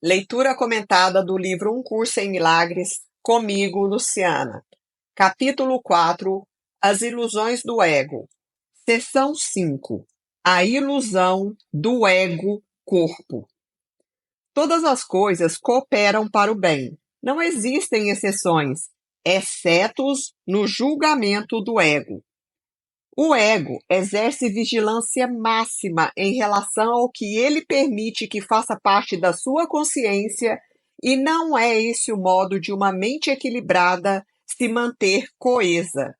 Leitura comentada do livro Um Curso em Milagres, comigo, Luciana. Capítulo 4, As Ilusões do Ego. Seção 5, A Ilusão do Ego-Corpo. Todas as coisas cooperam para o bem. Não existem exceções, exceto no julgamento do ego. O ego exerce vigilância máxima em relação ao que ele permite que faça parte da sua consciência, e não é esse o modo de uma mente equilibrada se manter coesa.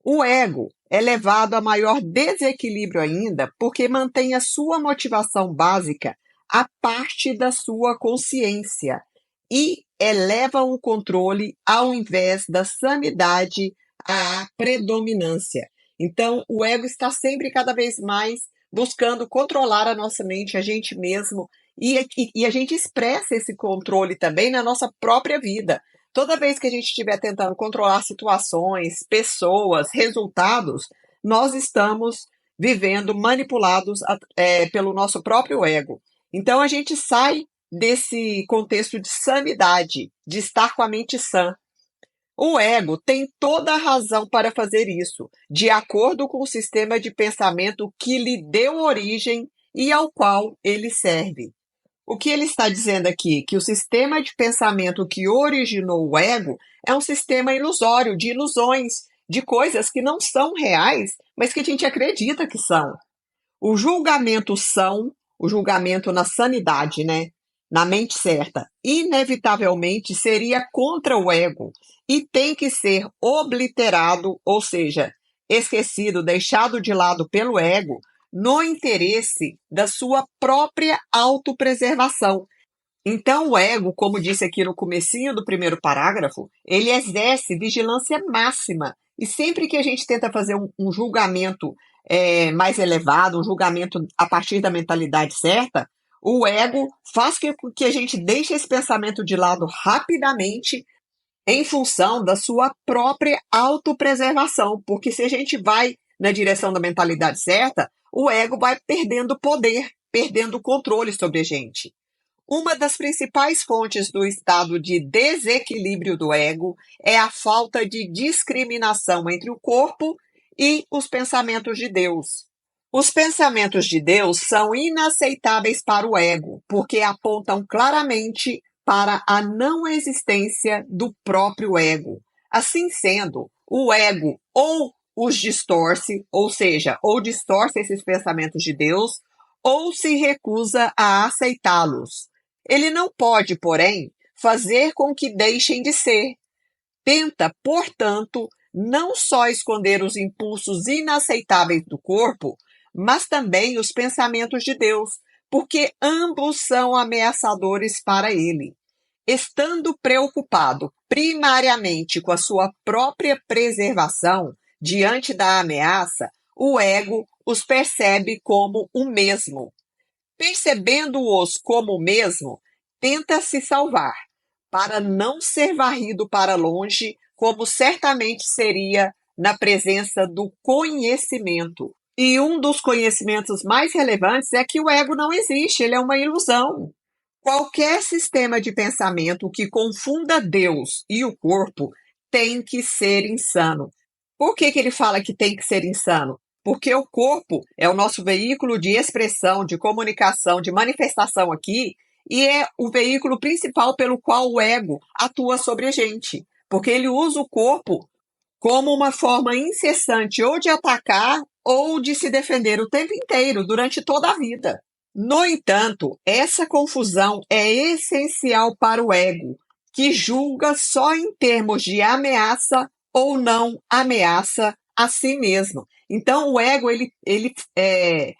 O ego é levado a maior desequilíbrio ainda porque mantém a sua motivação básica a parte da sua consciência e eleva o controle ao invés da sanidade à predominância. Então, o ego está sempre cada vez mais buscando controlar a nossa mente, a gente mesmo, e a gente expressa esse controle também na nossa própria vida. Toda vez que a gente estiver tentando controlar situações, pessoas, resultados, nós estamos vivendo manipulados pelo nosso próprio ego. Então, a gente sai desse contexto de sanidade, de estar com a mente sã. O ego tem toda a razão para fazer isso, de acordo com o sistema de pensamento que lhe deu origem e ao qual ele serve. O que ele está dizendo aqui? Que o sistema de pensamento que originou o ego é um sistema ilusório, de ilusões, de coisas que não são reais, mas que a gente acredita que são. O julgamento são, o julgamento na sanidade, né? Na mente certa, inevitavelmente seria contra o ego e tem que ser obliterado, ou seja, esquecido, deixado de lado pelo ego, no interesse da sua própria autopreservação. Então, o ego, como disse aqui no comecinho do primeiro parágrafo, ele exerce vigilância máxima. E sempre que a gente tenta fazer um julgamento mais elevado, um julgamento a partir da mentalidade certa, o ego faz com que a gente deixe esse pensamento de lado rapidamente em função da sua própria autopreservação. Porque se a gente vai na direção da mentalidade certa, o ego vai perdendo poder, perdendo controle sobre a gente. Uma das principais fontes do estado de desequilíbrio do ego é a falta de discriminação entre o corpo e os pensamentos de Deus. Os pensamentos de Deus são inaceitáveis para o ego, porque apontam claramente para a não existência do próprio ego. Assim sendo, o ego ou os distorce, ou seja, ou distorce esses pensamentos de Deus, ou se recusa a aceitá-los. Ele não pode, porém, fazer com que deixem de ser. Tenta, portanto, não só esconder os impulsos inaceitáveis do corpo, mas também os pensamentos de Deus, porque ambos são ameaçadores para ele. Estando preocupado primariamente com a sua própria preservação diante da ameaça, o ego os percebe como o mesmo. Percebendo-os como o mesmo, tenta se salvar, para não ser varrido para longe, como certamente seria na presença do conhecimento. E um dos conhecimentos mais relevantes é que o ego não existe, ele é uma ilusão. Qualquer sistema de pensamento que confunda Deus e o corpo tem que ser insano. Por que ele fala que tem que ser insano? Porque o corpo é o nosso veículo de expressão, de comunicação, de manifestação aqui, e é o veículo principal pelo qual o ego atua sobre a gente. Porque ele usa o corpo como uma forma incessante ou de atacar ou de se defender o tempo inteiro, durante toda a vida. No entanto, essa confusão é essencial para o ego, que julga só em termos de ameaça ou não ameaça a si mesmo. Então, o ego ele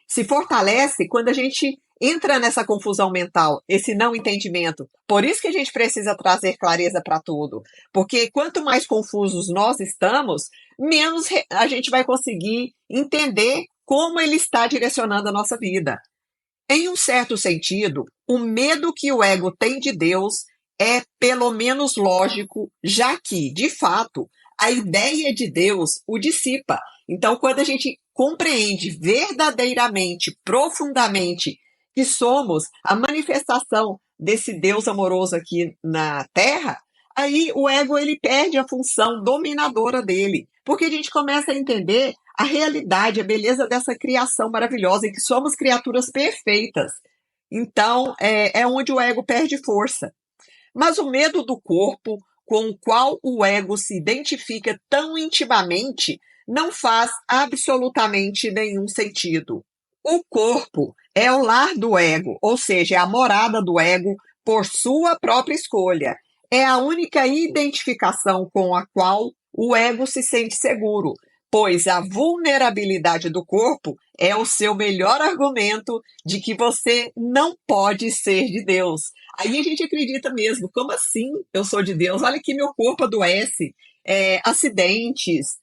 se fortalece quando a gente entra nessa confusão mental, esse não entendimento. Por isso que a gente precisa trazer clareza para tudo. Porque quanto mais confusos nós estamos, menos a gente vai conseguir entender como ele está direcionando a nossa vida. Em um certo sentido, o medo que o ego tem de Deus é pelo menos lógico, já que, de fato, a ideia de Deus o dissipa. Então, quando a gente compreende verdadeiramente, profundamente, que somos a manifestação desse Deus amoroso aqui na Terra, aí o ego ele perde a função dominadora dele, porque a gente começa a entender a realidade, a beleza dessa criação maravilhosa e que somos criaturas perfeitas. Então, é onde o ego perde força. Mas o medo do corpo, com o qual o ego se identifica tão intimamente, não faz absolutamente nenhum sentido. O corpo é o lar do ego, ou seja, é a morada do ego por sua própria escolha. É a única identificação com a qual o ego se sente seguro, pois a vulnerabilidade do corpo é o seu melhor argumento de que você não pode ser de Deus. Aí a gente acredita mesmo, como assim eu sou de Deus? Olha que meu corpo adoece, acidentes,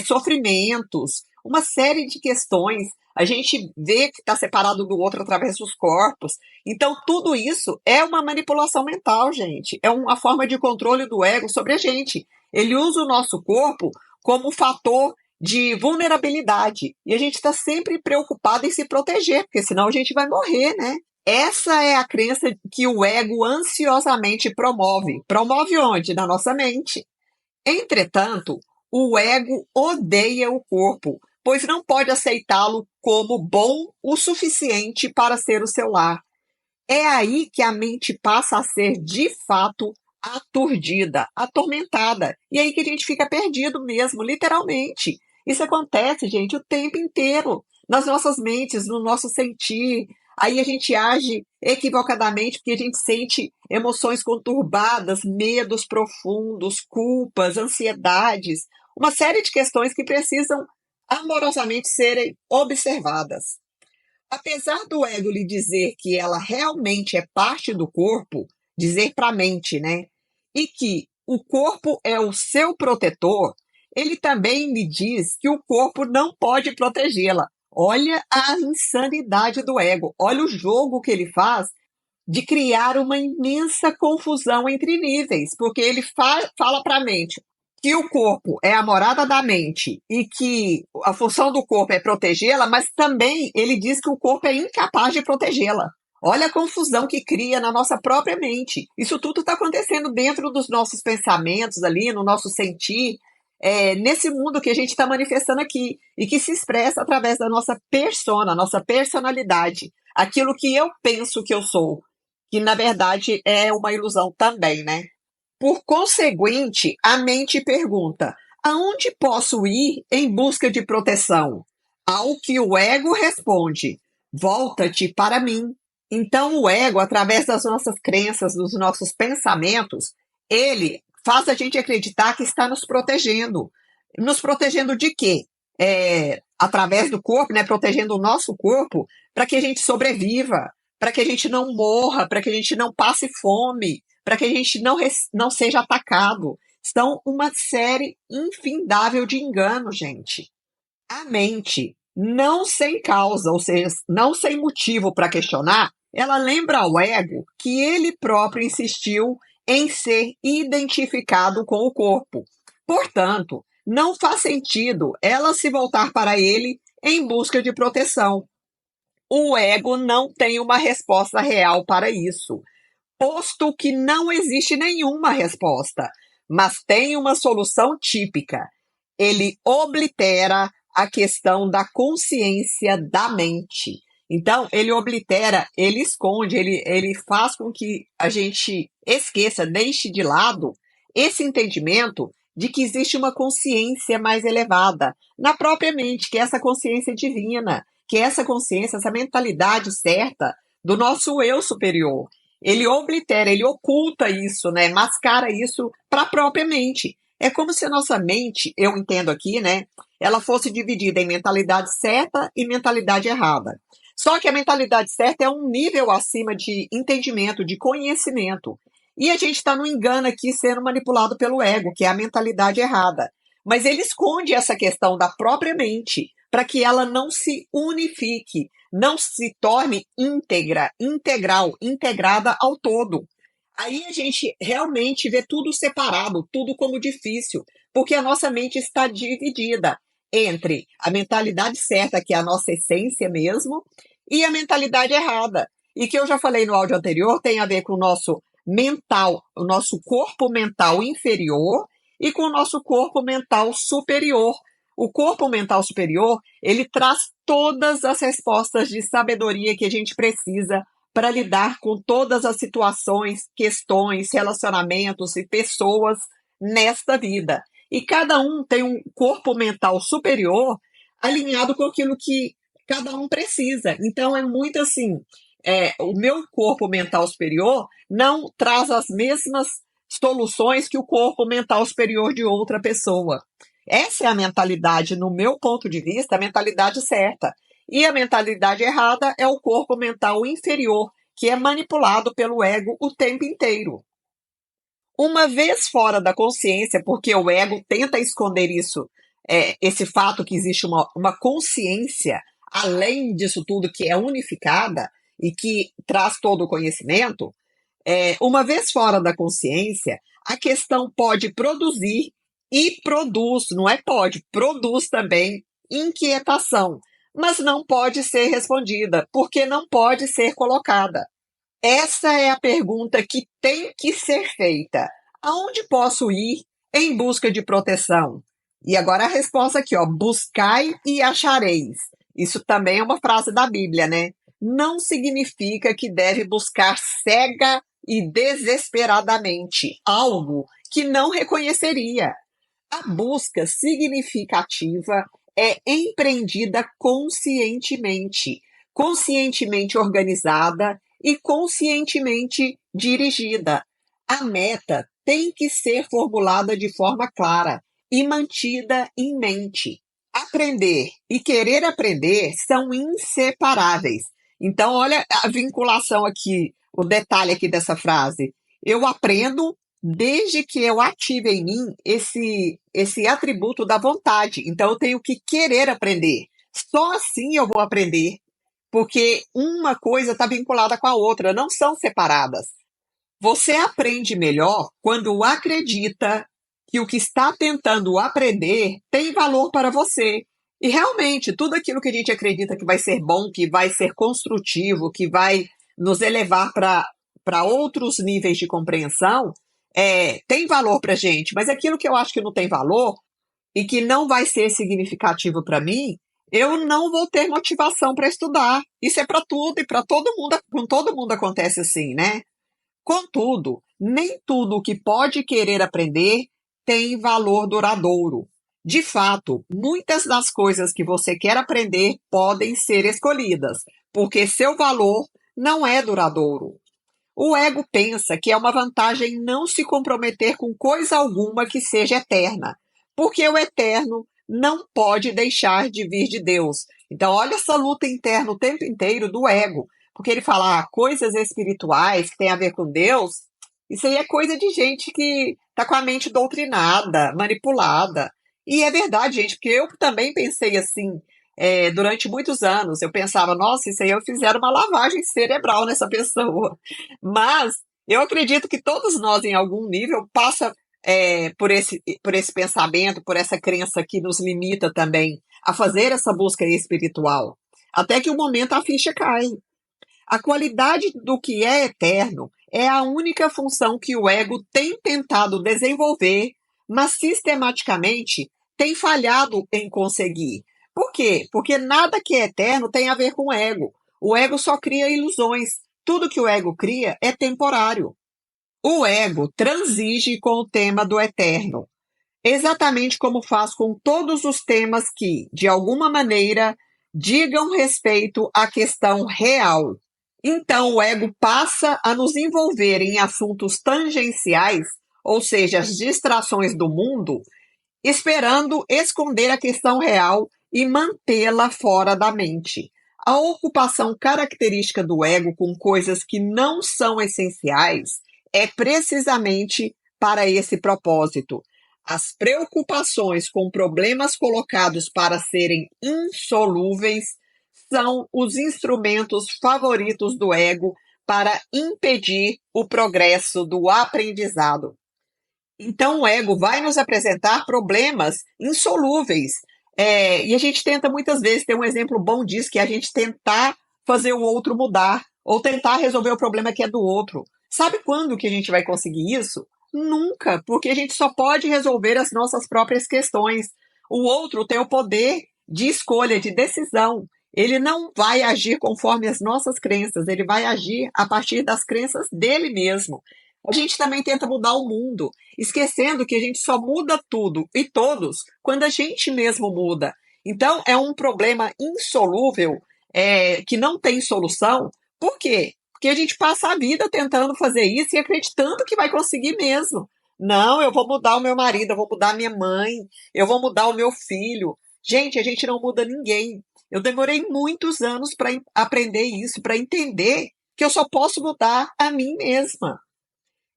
sofrimentos, uma série de questões. A gente vê que está separado do outro através dos corpos. Então, tudo isso é uma manipulação mental, gente. É uma forma de controle do ego sobre a gente. Ele usa o nosso corpo como um fator de vulnerabilidade. E a gente está sempre preocupado em se proteger, porque senão a gente vai morrer, né? Essa é a crença que o ego ansiosamente promove. Promove onde? Na nossa mente. Entretanto, o ego odeia o corpo, pois não pode aceitá-lo como bom o suficiente para ser o seu lar. É aí que a mente passa a ser, de fato, aturdida, atormentada. E aí que a gente fica perdido mesmo, literalmente. Isso acontece, gente, o tempo inteiro, nas nossas mentes, no nosso sentir. Aí a gente age equivocadamente porque a gente sente emoções conturbadas, medos profundos, culpas, ansiedades, uma série de questões que precisam amorosamente serem observadas. Apesar do ego lhe dizer que ela realmente é parte do corpo, dizer para a mente, né? E que o corpo é o seu protetor, ele também lhe diz que o corpo não pode protegê-la. Olha a insanidade do ego, olha o jogo que ele faz de criar uma imensa confusão entre níveis, porque ele fala para a mente que o corpo é a morada da mente e que a função do corpo é protegê-la, mas também ele diz que o corpo é incapaz de protegê-la. Olha a confusão que cria na nossa própria mente. Isso tudo está acontecendo dentro dos nossos pensamentos ali, no nosso sentir, nesse mundo que a gente está manifestando aqui e que se expressa através da nossa persona, nossa personalidade, aquilo que eu penso que eu sou, que na verdade é uma ilusão também, né? Por conseguinte, a mente pergunta: aonde posso ir em busca de proteção? Ao que o ego responde: volta-te para mim. Então, o ego, através das nossas crenças, dos nossos pensamentos, ele faz a gente acreditar que está nos protegendo. Nos protegendo de quê? Através do corpo, né? Protegendo o nosso corpo para que a gente sobreviva, para que a gente não morra, para que a gente não passe fome, para que a gente não seja atacado. São uma série infindável de enganos, gente. A mente, não sem causa, ou seja, não sem motivo para questionar, ela lembra ao ego que ele próprio insistiu em ser identificado com o corpo. Portanto, não faz sentido ela se voltar para ele em busca de proteção. O ego não tem uma resposta real para isso, posto que não existe nenhuma resposta, mas tem uma solução típica. Ele oblitera a questão da consciência da mente. Então, ele oblitera, ele esconde, ele faz com que a gente esqueça, deixe de lado esse entendimento de que existe uma consciência mais elevada na própria mente, que é essa consciência divina, que é essa consciência, essa mentalidade certa do nosso eu superior. Ele oblitera, ele oculta isso, né? Mascara isso para a própria mente. É como se a nossa mente, eu entendo aqui, né? Ela fosse dividida em mentalidade certa e mentalidade errada. Só que a mentalidade certa é um nível acima de entendimento, de conhecimento. E a gente está no engano aqui sendo manipulado pelo ego, que é a mentalidade errada. Mas ele esconde essa questão da própria mente para que ela não se unifique, não se torne íntegra, integral, integrada ao todo. Aí a gente realmente vê tudo separado, tudo como difícil, porque a nossa mente está dividida entre a mentalidade certa, que é a nossa essência mesmo, e a mentalidade errada. e que eu já falei no áudio anterior, tem a ver com o nosso mental, o nosso corpo mental inferior e com o nosso corpo mental superior. O corpo mental superior, ele traz todas as respostas de sabedoria que a gente precisa para lidar com todas as situações, questões, relacionamentos e pessoas nesta vida. E cada um tem um corpo mental superior alinhado com aquilo que cada um precisa. Então é muito assim, o meu corpo mental superior não traz as mesmas soluções que o corpo mental superior de outra pessoa. Essa é a mentalidade, no meu ponto de vista, a mentalidade certa. E a mentalidade errada é o corpo mental inferior, que é manipulado pelo ego o tempo inteiro. Uma vez fora da consciência, porque o ego tenta esconder isso, esse fato que existe uma consciência além disso tudo que é unificada e que traz todo o conhecimento, uma vez fora da consciência, a questão pode produzir e produz, não é pode, produz também inquietação, mas não pode ser respondida, porque não pode ser colocada. Essa é a pergunta que tem que ser feita. Aonde posso ir em busca de proteção? E agora a resposta aqui, ó, buscai e achareis. Isso também é uma frase da Bíblia, né? Não significa que deve buscar cega e desesperadamente algo que não reconheceria. A busca significativa é empreendida conscientemente, conscientemente organizada e conscientemente dirigida. A meta tem que ser formulada de forma clara e mantida em mente. Aprender e querer aprender são inseparáveis. Então, olha a vinculação aqui, o detalhe aqui dessa frase. Eu aprendo desde que eu ative em mim esse atributo da vontade. Então, eu tenho que querer aprender. Só assim eu vou aprender, porque uma coisa está vinculada com a outra, não são separadas. Você aprende melhor quando acredita que o que está tentando aprender tem valor para você. E realmente, tudo aquilo que a gente acredita que vai ser bom, que vai ser construtivo, que vai nos elevar para outros níveis de compreensão, tem valor para a gente. Mas aquilo que eu acho que não tem valor e que não vai ser significativo para mim, eu não vou ter motivação para estudar. Isso é para tudo e para todo mundo, com todo mundo acontece assim, né? Contudo, nem tudo o que pode querer aprender tem valor duradouro. De fato, muitas das coisas que você quer aprender podem ser escolhidas, porque seu valor não é duradouro. O ego pensa que é uma vantagem não se comprometer com coisa alguma que seja eterna, porque o eterno não pode deixar de vir de Deus. Então, olha essa luta interna o tempo inteiro do ego, porque ele fala coisas espirituais que têm a ver com Deus, isso aí é coisa de gente que está com a mente doutrinada, manipulada. E é verdade, gente, porque eu também pensei assim, durante muitos anos. Eu pensava, nossa, isso aí eu fizeram uma lavagem cerebral nessa pessoa. Mas eu acredito que todos nós, em algum nível, passa por esse pensamento, por essa crença que nos limita também a fazer essa busca espiritual. Até que o momento a ficha cai. A qualidade do que é eterno é a única função que o ego tem tentado desenvolver, mas sistematicamente tem falhado em conseguir. Por quê? Porque nada que é eterno tem a ver com o ego. O ego só cria ilusões. Tudo que o ego cria é temporário. O ego transige com o tema do eterno, exatamente como faz com todos os temas que, de alguma maneira, digam respeito à questão real. Então, o ego passa a nos envolver em assuntos tangenciais, ou seja, as distrações do mundo, esperando esconder a questão real e mantê-la fora da mente. A ocupação característica do ego com coisas que não são essenciais é precisamente para esse propósito. As preocupações com problemas colocados para serem insolúveis são os instrumentos favoritos do ego para impedir o progresso do aprendizado. Então, o ego vai nos apresentar problemas insolúveis. E a gente tenta muitas vezes ter um exemplo bom disso, que é a gente tentar fazer o outro mudar, ou tentar resolver o problema que é do outro. Sabe quando que a gente vai conseguir isso? Nunca, porque a gente só pode resolver as nossas próprias questões. O outro tem o poder de escolha, de decisão. Ele não vai agir conforme as nossas crenças, ele vai agir a partir das crenças dele mesmo. A gente também tenta mudar o mundo, esquecendo que a gente só muda tudo e todos quando a gente mesmo muda. Então, é um problema insolúvel, que não tem solução. Por quê? Porque a gente passa a vida tentando fazer isso e acreditando que vai conseguir mesmo. Não, eu vou mudar o meu marido, eu vou mudar a minha mãe, eu vou mudar o meu filho. Gente, a gente não muda ninguém. Eu demorei muitos anos para aprender isso, para entender que eu só posso mudar a mim mesma.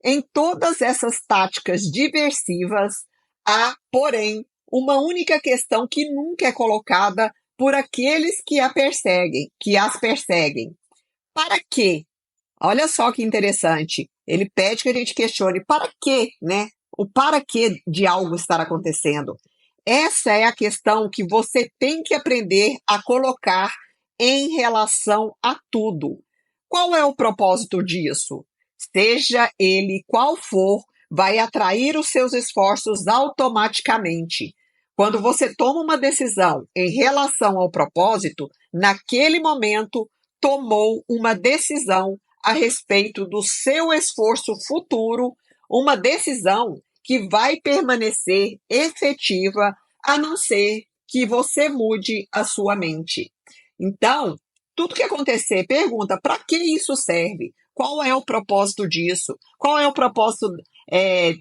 Em todas essas táticas diversivas, há, porém, uma única questão que nunca é colocada por aqueles que a perseguem, que as perseguem. Para quê? Olha só que interessante. Ele pede que a gente questione para quê, né? O para quê de algo estar acontecendo. Essa é a questão que você tem que aprender a colocar em relação a tudo. Qual é o propósito disso? Seja ele qual for, vai atrair os seus esforços automaticamente. Quando você toma uma decisão em relação ao propósito, naquele momento tomou uma decisão a respeito do seu esforço futuro, uma decisão que vai permanecer efetiva a não ser que você mude a sua mente. Então, tudo que acontecer, pergunta para que isso serve? Qual é o propósito disso? Qual é o propósito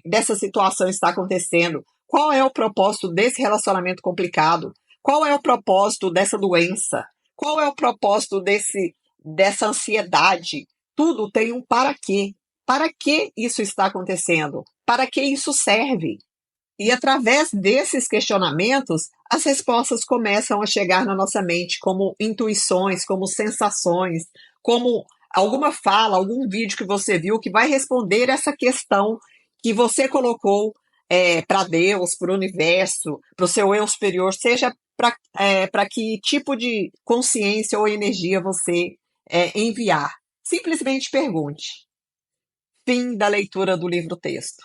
dessa situação estar acontecendo? Qual é o propósito desse relacionamento complicado? Qual é o propósito dessa doença? Qual é o propósito dessa ansiedade? Tudo tem um para quê. Para que isso está acontecendo? Para que isso serve? E através desses questionamentos, as respostas começam a chegar na nossa mente como intuições, como sensações, como alguma fala, algum vídeo que você viu que vai responder essa questão que você colocou para Deus, para o universo, para o seu eu superior, seja para que tipo de consciência ou energia você enviar. Simplesmente pergunte. Fim da leitura do livro-texto.